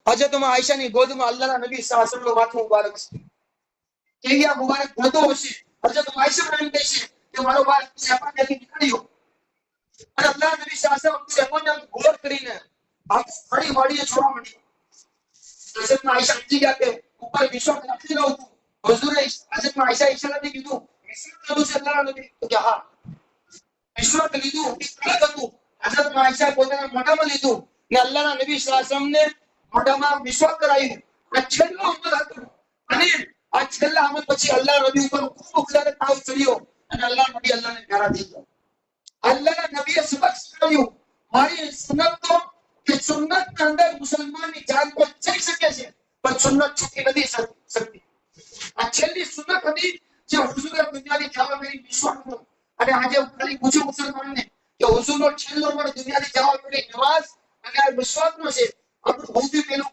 હજરત આયશાની ગોદમાં અલ્લાહના નબી સલ્લલ્લાહુ અલૈહિ વસલ્લમનો માથું મુબારક છે. કેવી આ મુબારક ગોદો હશે. હજરત આયશા એમ કહે છે કે મારો બાપ સેપણથી નીકળ્યો અને અલ્લાહના નબી સલ્લલ્લાહુ અલૈહિ વસલ્લમ સેપણને ગોળ કરીને આ ફરી વાળીએ છોડવા માંડ્યો. હજરત આયશા સમજી ગયા કે ઉપર વિશ્વાસ રાખી રહ્યો છું. હુઝુરે હજરત આયશા ઈશારાથી કીધું વિશ્વાસ કરું છે અલ્લાહના નબી? તો કે હા. વિશ્વાસ લીધું કે કઈ હતું? હજરત આયશા પોતાના મોઢામાં લીધું ને અલ્લાહના નબી સલ્લલ્લાહુ અલૈહિ વસલ્લમને મોઢામાં વિશ્વાસ કરાવ્યું. આ છેલ્લો અમલ હતો અને આ છેલ્લા અમલ પછી અલ્લાહના નબી ઉપર ખૂબ વધારે તાવ ચડ્યો અને અલ્લાહના નબી અલ્લાહને પ્યારા થઈ ગયા. અલ્લાહના નબીએ સબક શીખવ્યું મારી સુન્નત તો કે સુન્નતના અંદર મુસલમાનની જાન તો જઈ શકે છે પણ સુન્નત છૂટી નથી શકતી. આ છેલ્લી સુન્નત હતી જે હુઝુરે દુનિયાની જવા મેરી વિશ્વાસ હતો. અને આજે હું ખાલી પૂછું મુસલમાનોને કે હુઝુરનો છેલ્લો અમલ દુનિયાની જવા મેરી નમાઝ અને આ વિશ્વાસનો છે. આપણું સૌથી પહેલું